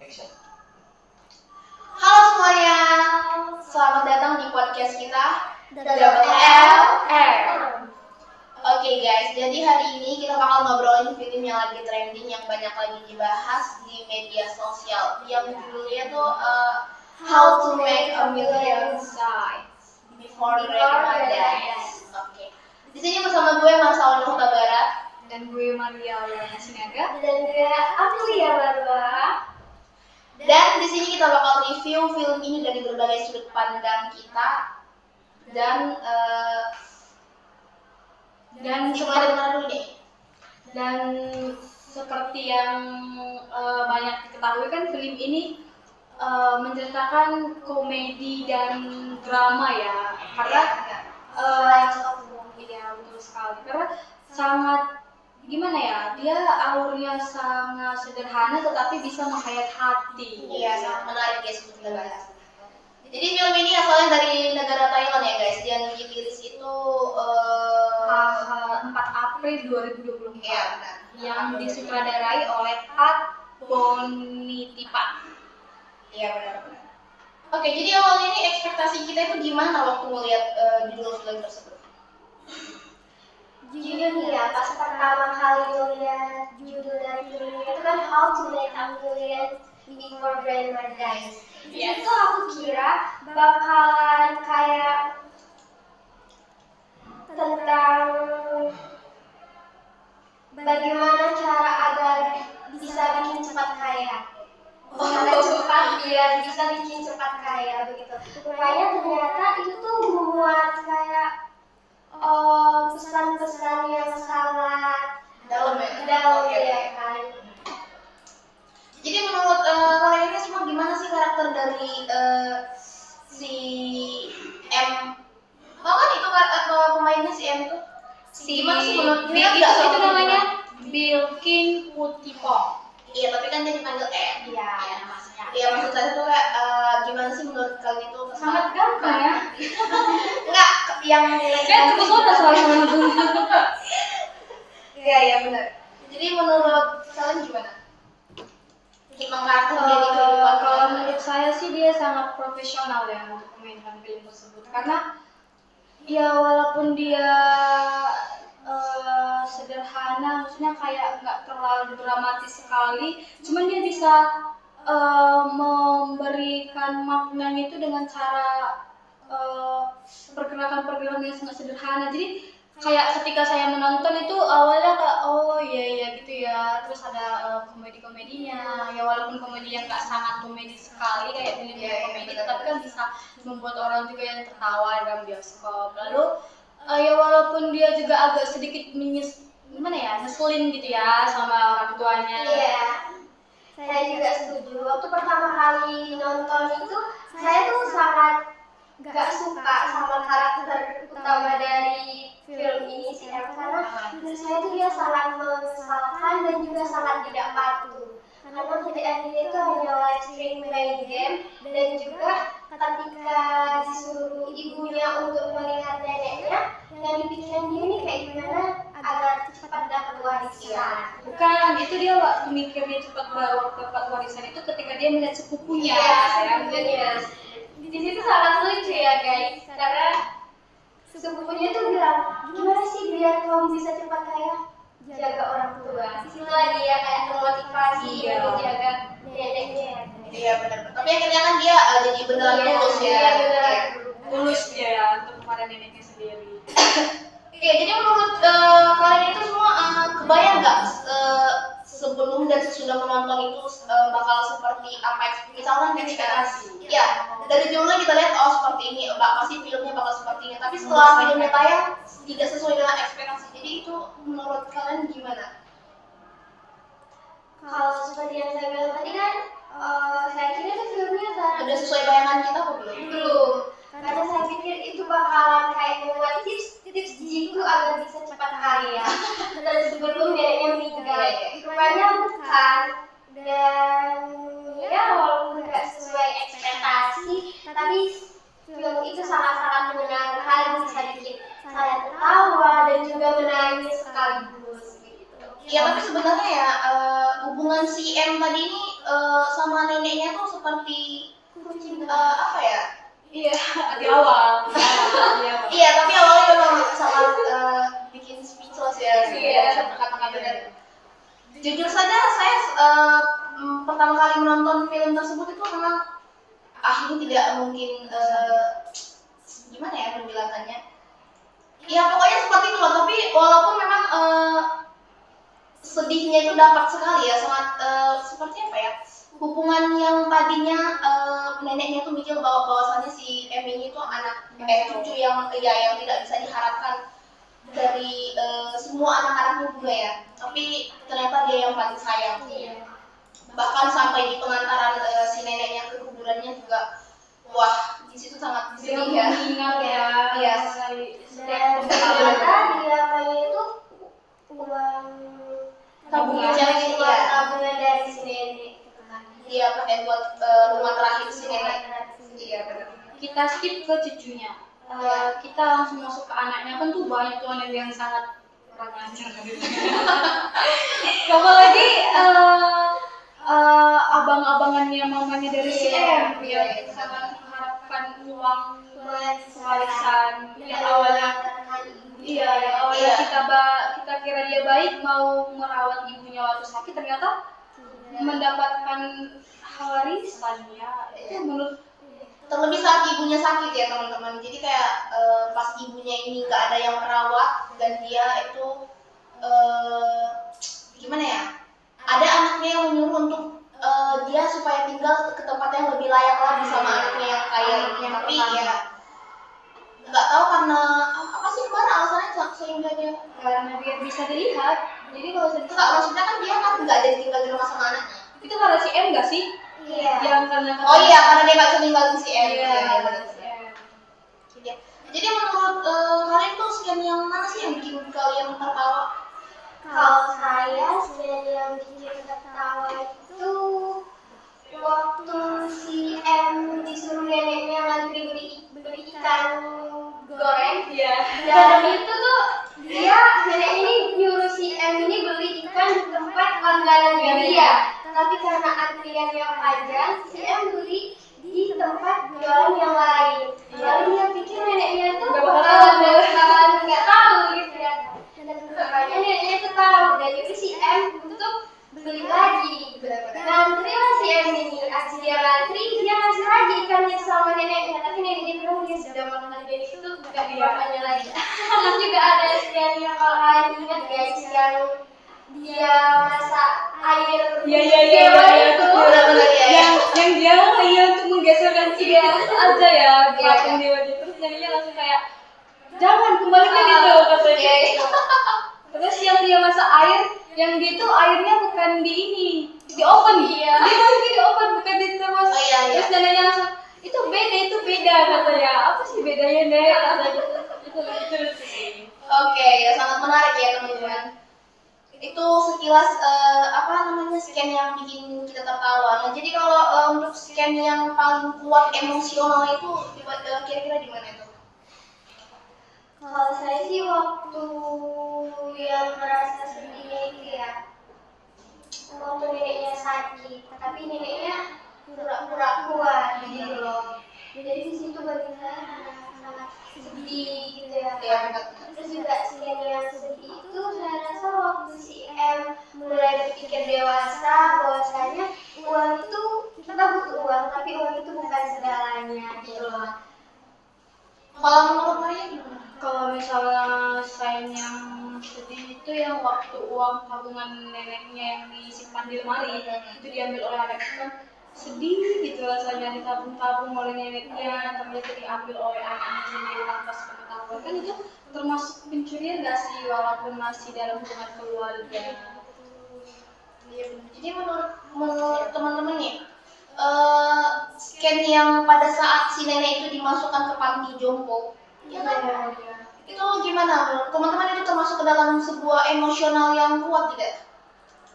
Action. Halo semuanya, selamat datang di podcast kita Double LR. Oke guys, jadi hari ini kita bakal ngobrolin film yang lagi trending, yang banyak lagi dibahas di media sosial, yang judulnya tuh How to Make a Million Sides Before Grandma Dies. Oke, di sini bersama gue Marsawan Huta Barat dan gue Maria Aureliana Sinaga dan gue Aprilia Barba. Dan di sini kita bakal review film ini dari berbagai sudut pandang kita dan mulai dari mana dulu deh? Dan seperti yang banyak diketahui kan film ini menceritakan komedi dan drama ya, karena ya betul sekali, karena sangat gimana ya, dia alurnya sangat sederhana tetapi bisa menghayat hati. Iya, sangat menarik guys untuk kita bahas. Jadi film ini asalnya dari negara Thailand ya guys, dan dirilis itu 4 April 2024. Iya, benar. Yang disutradarai oleh Pat Bonitipan. Iya, benar-benar. Oke, jadi awalnya ini ekspektasi kita itu gimana waktu melihat judul film tersebut? Jujur nih ya, pas pertama kali lihat judul dari film ini itu kan How to Make a Million Before Grandma Dies. Itu aku kira bakalan kayak tentang bagaimana cara agar bisa bikin cepat kaya. Cara cepat biar bisa bikin cepat kaya begitu. Rupanya ternyata itu tuh membuat kayak pesan-pesan yang sangat Dalam ya kan. Jadi menurut kalian ini semua gimana sih karakter dari si M? Tau kan itu pemainnya si M itu? Gimana sih menurut Bill itu namanya Bilkin Putipong. Iya, tapi kan dia dipanggil M. Iya, maksudnya. Iya, maksud saya tuh kayak gimana sih menurut kalian itu? Sangat gampang ya. Enggak, yang Kan terpesona soalnya Iya, benar. Jadi menurut kalian gimana? Tentang karakter dia di kehidupan. Kalau menurut saya sih dia sangat profesional ya untuk memainkan film tersebut, karena ya walaupun dia sederhana, maksudnya kayak nggak terlalu dramatis sekali, cuman dia bisa memberikan maknanya itu dengan cara pergerakan-pergerakan yang sangat sederhana. Jadi kayak ketika saya menonton itu awalnya kayak oh iya gitu ya, terus ada komedi-komedinya ya, walaupun komedi yang nggak sangat komedi sekali kayak film komedi, tapi kan bisa membuat orang juga yang tertawa dalam bioskop. Lalu ya walaupun dia juga agak sedikit ngeselin gitu ya sama orang tuanya. Iya, saya juga setuju. Waktu pertama kali nonton itu saya tuh sangat gak suka sama karakter utama dari film ini sih, karena menurut saya tuh dia sangat mengesalkan dan juga sangat tidak patuh. Karena kerjaan dia itu hanya live stream main game, dan juga ketika disuruh ibunya untuk melihat neneknya, yang dipikirin dia ini kayak gimana agar cepat dapat warisan. Bukan, itu dia waktu mikirnya cepat dapat warisan itu ketika dia melihat sepupunya. Iya, di situ sangat lucu ya guys, karena sepupunya tuh bilang, gimana sih biar kamu bisa cepat kaya? Jaga orang tua. Disitulah dia kayak termotivasi untuk jaga neneknya. Iya, benar. Tapi akhirnya kan dia jadi beneran tulus ya. Tulus dia ya untuk kepada neneknya sendiri. Iya, jadi menurut kalian itu semua kebayang nggak sebelum dan sesudah menonton itu bakal seperti apa? Misalkan ekspektasi. Ya, dari judulnya kita lihat oh seperti ini, pasti filmnya bakal seperti ini. Tapi setelah filmnya tayang tidak sesuai dengan ekspektasi. Jadi itu menurut kalian gimana? Kalau seperti yang saya bilang tadi kan, saya kira itu filmnya Udah sesuai bayangan kita apa belum? belum. Karena saya pikir itu bakalan kayak membuat tips jitu agar bisa cepat kaya dan sebelum neneknya meninggal. Rupanya bukan. Dan ya walaupun nggak sesuai ekspektasi, tapi film itu sangat-sangat menyenangkan, bisa bikin saya tertawa dan juga menangis sekaligus gitu. Ya tapi sebenarnya ya hubungan si M tadi ini sama neneknya tuh seperti kucing apa ya? Iya, di awal. Iya, tapi awalnya memang sangat bikin speechless ya. Iya. Kata-kata dan jujur saja saya pertama kali menonton film tersebut itu memang ini tidak mungkin gimana ya penjelasannya? Ya pokoknya seperti itu loh. Tapi walaupun memang sedihnya itu dapat sekali ya, sangat seperti apa ya? Hubungan yang tadinya neneknya tuh mikir bahwasanya si M ini tuh anak cucu yang yang tidak bisa diharapkan dari semua anak-anaknya juga ya, tapi ternyata dia yang paling sayang. Bahkan sampai di pengantaran si neneknya ke kuburannya juga, wah di situ sangat sedih ya. Mengingat ya. Iya. dan ternyata dia kayaknya itu uang Tabungan. tabungan dari si nenek. Dia pakai buat rumah terakhir si nenek. Iya benar. Kita skip ke cucunya. Kita langsung masuk ke anaknya, kan tuh banyak tuh anak yang sangat kurang ajar. Apalagi abang-abangannya mamanya dari si M yang sangat mengharapkan uang warisan yang awalnya kita kira dia baik mau merawat ibunya waktu sakit, ternyata mendapatkan warisan ya. Itu menurut Terlebih saat ibunya sakit ya teman-teman. Jadi kayak pas ibunya ini nggak ada yang merawat dan dia itu gimana ya? Ada anaknya yang menyuruh untuk dia supaya tinggal ke tempat yang lebih layak lagi sama anaknya yang kaya ini. Tapi ya nggak tahu karena apa sih kemarin alasannya sehingga dia karena biar bisa dilihat. Jadi kalau nggak, saya maksudnya kan dia kan nggak jadi tinggal di rumah sama anaknya. itu karena si M nggak sih? Iya. Yang karena Oh iya, karena dia nggak bisa ninggalin si M. Iya, benar. si M. Iya. Jadi menurut kalian tuh scene yang mana sih yang bikin kalian tertawa? Kalau saya scene yang bikin ketawa itu waktu si M disuruh neneknya ngantri beli ikan goreng. Iya. Dan itu tuh dia nenek ini nyuruh si M ini beli ikan di tempat langganannya dia. Tapi karena antriannya panjang, si M beli di tempat jualan yang lain. Lalu dia pikir neneknya tuh nggak tahu gitu ya. Dan rupanya neneknya tuh tahu, dan jadi si M untuk beli lagi. Ngantrilah si M ini, asal dia ngantri, dia ngasih lagi ikannya sama neneknya. Tapi neneknya bilang dia sudah makan dan itu nggak dimakannya lagi. Terus juga ada scene yang kalau kalian ingat guys, yang dia masak air Iya itu. Benar-benar ya. yang dia untuk menggeserkan dia aja ya belakang dia wajah, terus jadinya langsung kayak jangan kembalikan itu katanya. Terus yang dia masak air, yang dia tuh airnya bukan di di oven. Dia masukin di oven bukan di termos. Oh, iya. Terus neneknya langsung itu beda katanya. Apa sih bedanya Nek? Katanya. Itu lucu sih. Oke, ya sangat menarik ya teman-teman. Itu sekilas scan yang bikin kita tertawa. Nah, jadi kalau untuk scan yang paling kuat emosional itu kira-kira di mana itu? Kalau saya sih waktu yang merasa sedihnya itu ya, waktu neneknya sakit, tapi neneknya pura-pura kuat gitu loh. Jadi di situ bagi saya sangat sedih gitu ya. Terus juga scene yang sedih itu saya rasa waktu si M mulai berpikir dewasa bahwasanya uang itu kita butuh uang, tapi uang itu bukan segalanya gitu loh. Kalau menurut Maria gimana? Kalau misalnya saya yang sedih itu yang waktu uang tabungan neneknya yang disimpan di lemari itu diambil oleh anak itu kan sedih gitu rasanya, ditabung-tabung oleh neneknya ternyata diambil oleh anaknya sendiri tanpa sepengetahuan. Kan itu termasuk pencurian nggak sih walaupun masih dalam hubungan keluarga. Jadi menurut teman-teman nih, scan yang pada saat si nenek itu dimasukkan ke panti jompo, ya kan? Itu gimana menurut teman-teman, itu termasuk ke dalam sebuah emosional yang kuat tidak?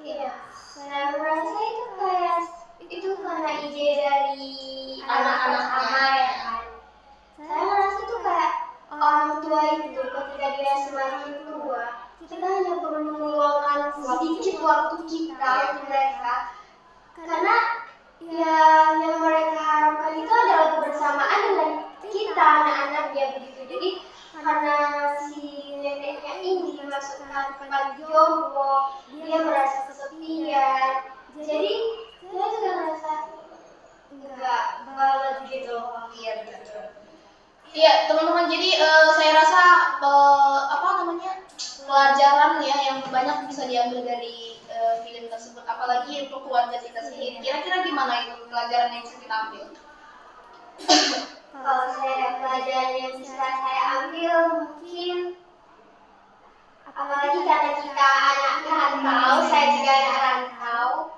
Iya, saya merasa itu kayak itu karena ide dari anak-anak sama ya kan. Saya merasa itu kayak orang tua itu ketika dia semakin tua, kita hanya perlu meluangkan sedikit waktu kita untuk mereka, karena jadi saya rasa apa namanya pelajaran ya yang banyak bisa diambil dari film tersebut, apalagi untuk keluarga kita sendiri. Kira-kira gimana itu pelajaran yang bisa kita ambil? Kalau saya pelajaran yang bisa saya ambil mungkin, apalagi karena kita anak rantau, saya juga anak rantau.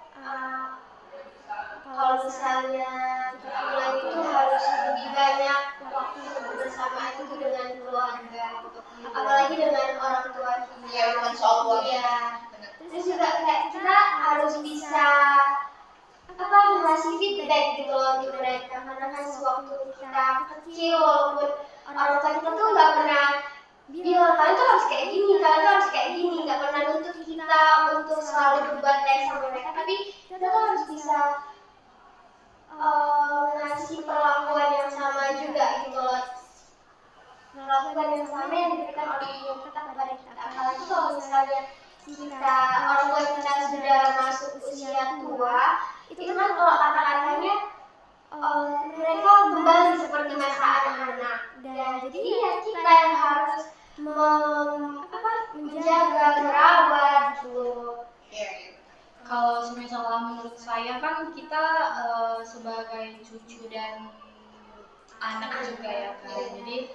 Kalau misalnya kita pulang itu harus lebih banyak waktu bersama itu dengan keluarga, apalagi dengan orang tua kita. Ya, bukan soal keluarga. Iya. Terus juga kayak kita harus bisa ngasih feedback gitu loh untuk mereka, karena kan sewaktu kita kecil walaupun orang tua kita tuh nggak pernah bilang kalian tuh harus kayak gini, kalian tuh harus kayak gini, nggak pernah nuntut kita untuk selalu berbuat baik sama mereka, tapi kita tuh harus bisa ngasih perlakuan yang sama juga gitu loh, perlakuan yang sama yang diberikan oleh ibu kita kepada kita. Apalagi kalau misalnya kita orang tua kita sudah masuk usia tua, itu kan kalau kata-katanya mereka kembali seperti masa anak-anak. Dan jadi ya kita yang harus menjaga, merawat gitu. Kalau misalnya menurut saya kan kita sebagai cucu dan anak juga ya kan. Jadi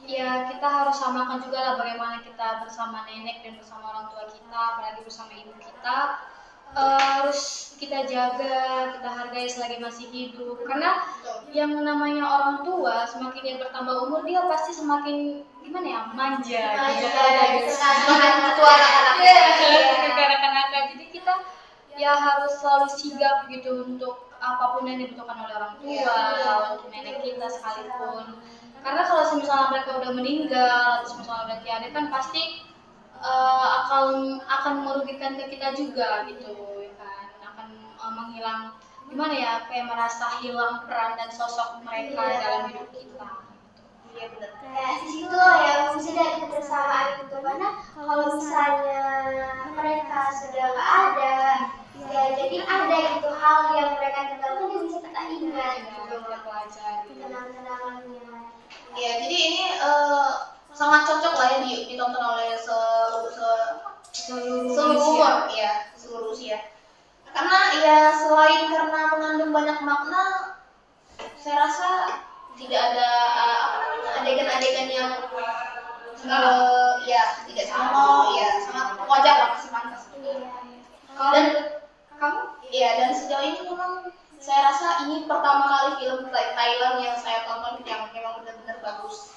ya kita harus samakan juga lah bagaimana kita bersama nenek dan bersama orang tua kita, apalagi bersama ibu kita. Harus kita jaga, kita hargai selagi masih hidup, karena yang namanya orang tua semakin dia bertambah umur dia pasti semakin gimana ya, manja gitu. Semakin tua Kanak-kanak. Jadi kita ya harus selalu sigap gitu untuk apapun yang dibutuhkan oleh orang tua, untuk nenek kita sekalipun. Karena kalau misalnya mereka udah meninggal, atau misalnya udah tiada kan pasti akan merugikan ke kita juga gitu ya kan, akan menghilang gimana ya, kayak merasa hilang peran dan sosok mereka dalam hidup kita. Iya benar. Kayak di situ loh yang sudah kebersamaan itu, karena kalau misalnya mereka sudah nggak ada, ya jadi ada gitu hal yang mereka tinggalkan yang bisa kita ingat gitu, kenang-kenangannya. Ya, jadi ini sangat cocok lah ya ditonton oleh seluruh umur, ya seluruh usia. Karena ya selain karena mengandung banyak makna, saya rasa tidak ada adegan-adegan yang ya tidak sama, ya sangat wajar lah, masih pantas. Dan kamu, ya dan sejauh ini memang saya rasa ini pertama kali film Thailand yang saya tonton yang memang benar-benar bagus.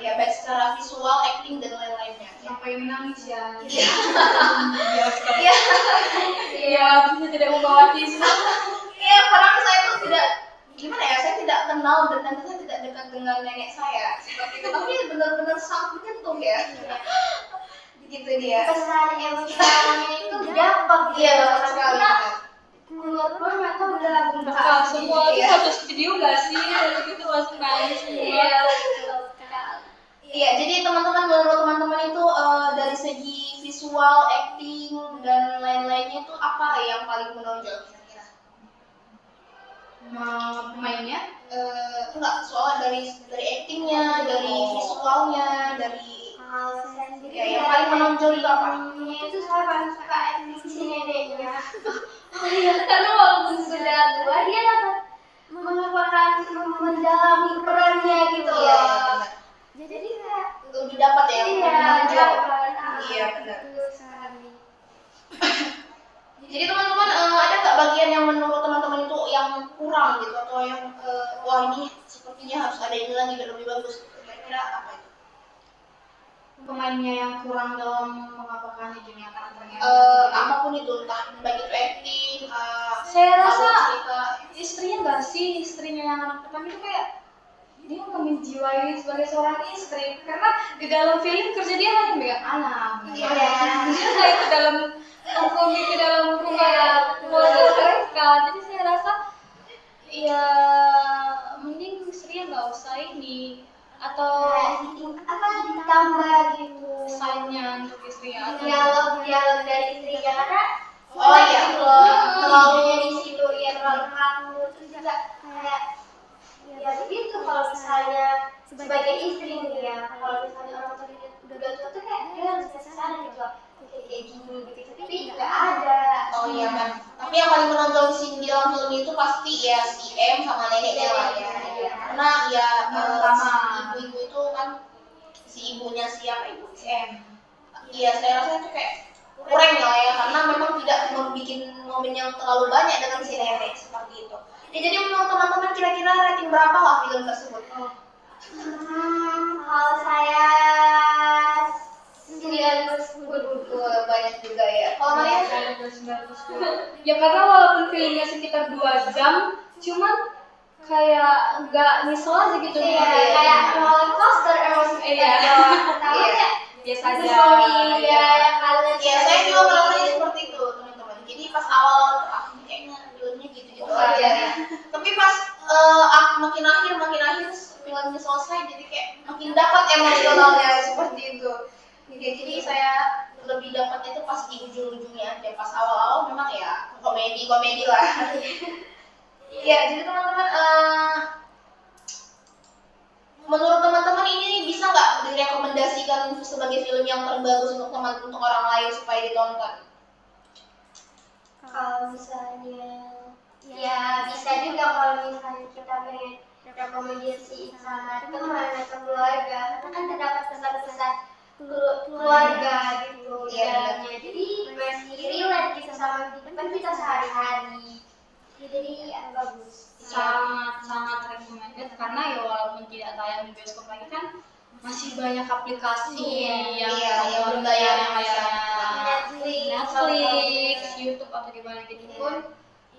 Ya baik secara visual, acting dan lain-lainnya. Sampai menangis ya. Iya. Iya, bisa tidak membawa tisu. Iya, padahal saya tuh tidak gimana ya, saya tidak kenal dan saya tidak dekat dengan nenek saya seperti itu. Tapi benar-benar sangat menyentuh ya. Begitu dia. Pesan emosionalnya itu dapat Iya, dapat sekali. keluar atau udah Nah, semua itu satu studio nggak sih? Gitu langsung nangis semua. Iya, jadi teman-teman, menurut teman-teman itu dari segi visual, acting dan lain-lainnya itu apa yang paling menonjol kira-kira? Pemainnya? Enggak, soalnya dari actingnya, dari visualnya, dari ya, yang paling menonjol itu apa? Itu saya paling suka acting si neneknya. Karena walaupun sudah tua dia dapat mendalami perannya gitu loh. Iya, benar. Jadi kayak Lebih dapat ya? dapat. Iya, benar. Jadi teman-teman, ada nggak bagian yang menurut teman-teman itu yang kurang gitu, atau yang wah ini sepertinya harus ada ini lagi biar lebih bagus? Kira-kira apa itu? Pemainnya yang kurang dalam mengabarkan dunia karakternya. Apapun itu, entah baik itu acting, Saya rasa cerita. istrinya nggak sih, istrinya yang anak pertama itu kayak dia menjiwai sebagai seorang istri, karena di dalam film kerja dia hanya megang anak. Iya. Dia nggak ikut dalam kompromi ke dalam rumah keluarga mereka. Jadi saya rasa ya mending istrinya nggak usah ini, atau ditambah gitu sign-nya untuk istrinya. dialog dari istrinya, karena Oh iya, gitu loh, terlalu di situ ya, terlalu kaku, terus juga kayak ya begitu kalau misalnya sebagai istri nih ya, kalau misalnya orang tua kita udah tua tuh kayak dia harus kasih saran gitu kayak gini gitu, tapi nggak ada. Oh iya kan. Tapi yang paling menonjol di sini dalam film itu pasti ya si M sama neneknya lah ya. Karena ya si ibu-ibu itu kan si ibunya siapa ibu si M. Iya saya rasa itu kayak kurang lah ya karena memang tidak membuat momen yang terlalu banyak dengan si nenek seperti itu. Ya, jadi menurut teman-teman kira-kira rating berapa lah film tersebut? Kalau saya 9/10. Banyak juga ya. Kalau Maria? Ya karena walaupun filmnya sekitar 2 jam, cuman kayak nggak nyesel aja gitu. Iya, kayak roller coaster emosi kita. Pertama kayak biasa aja. ya kalian. Ya saya juga ngalamin seperti itu teman-teman. Jadi pas awal-awal tuh kayaknya filmnya gitu-gitu aja ya. Tapi pas makin akhir filmnya selesai jadi kayak makin dapat emosionalnya seperti itu. Jadi saya lebih dapatnya itu pas di ujung-ujungnya aja. Pas awal-awal memang ya komedi lah. Ya jadi teman-teman menurut teman-teman ini bisa nggak direkomendasikan sebagai film yang terbagus untuk orang lain supaya ditonton? Kalau misalnya ya bisa juga kalau misalnya kita pengen rekomendasi sama teman atau keluarga, karena kan terdapat pesan-pesan keluarga gitu di dalamnya, jadi masih relate kita sama kehidupan kita sehari-hari, jadi ya bagus. Sangat recommended karena ya walaupun tidak tayang di bioskop lagi kan masih banyak aplikasi yang berbayar kayak Netflix, YouTube atau di mana gitu pun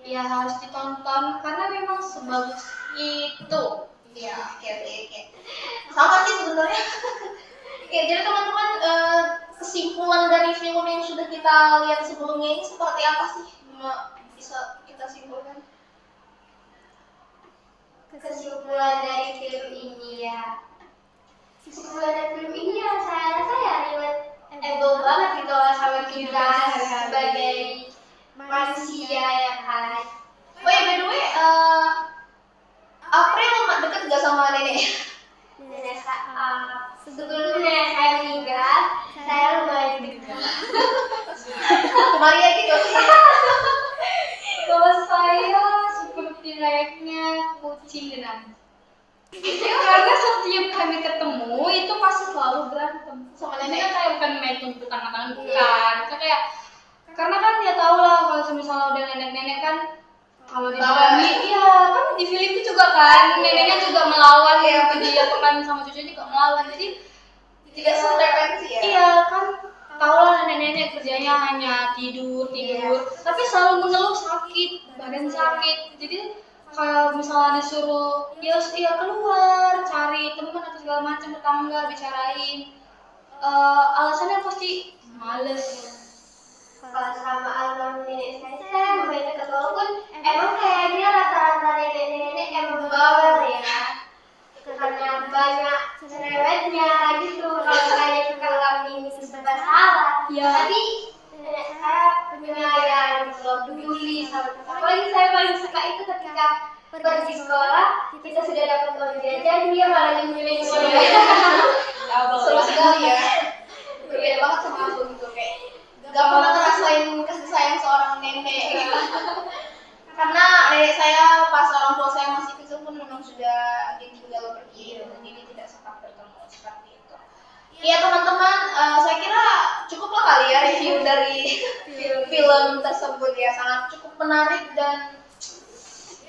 ya harus ditonton karena memang sebagus itu. Iya, oke. Sama sih sebenarnya. Ya, jadi teman-teman kesimpulan dari film yang sudah kita lihat sebelumnya ini seperti apa sih? Bisa kita simpulkan? Kesimpulan dari film ini ya saya rasa ya relatable banget gitu loh sama kita sebagai manusia ya kan. Oh ya by the way, April deket gak sama nenek? Sebelum nenek saya meninggal, saya lumayan dekat. Maria gitu. Kalau saya seperti layaknya kucing dan karena setiap kami ketemu itu pasti selalu berantem sama nenek. Kan kayak bukan main tuntukan makanan bukan, kayak karena kan dia tahu lah kalau misalnya udah nenek-nenek kan kalau di dalam iya kan di film itu juga kan neneknya juga melawan ya, dia teman sama cucunya juga melawan, jadi Tidak sefrekuensi ya? iya kan tahu lah nenek-nenek kerjanya hanya tidur tapi selalu mengeluh sakit, badan sakit, jadi kalau misalnya disuruh ya keluar cari teman atau segala macam tetangga bicarain, alasannya pasti males. Kalau sama almarhum nenek saya lumayan dekat, walaupun emang kayaknya rata-rata nenek-nenek emang bawel ya, karena banyak cerewetnya gitu kalau kayak kita ngelakuin serba salah. Tapi nenek saya penyayang, peduli sama kita. Apalagi saya paling suka itu ketika pergi sekolah kita sudah dapat uang jajan, dia malah nyumbangin uang jajan. Seru sekali ya. Berbeda banget sama aku gitu kayak gak pernah ngerasain kasih sayang seorang nenek gitu. Karena nenek saya pas orang tua saya masih kecil pun memang sudah ditinggal pergi, jadi tidak sempat bertemu seperti itu. Iya teman-teman, saya kira cukuplah kali ya review dari film tersebut ya, sangat cukup menarik dan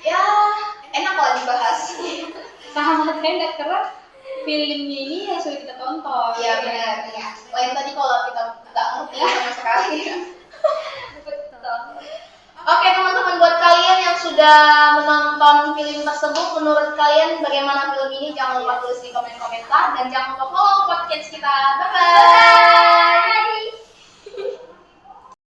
ya enak lah dibahas. Sangat enak karena filmnya ini yang sudah kita tonton. Iya benar. Ya. Lain tadi kalau kita nggak ngerti sama sekali. Betul. Oke teman-teman, buat kalian yang sudah menonton film tersebut, menurut kalian bagaimana film ini? Jangan lupa tulis di komen-komentar dan jangan lupa follow podcast kita. Bye bye.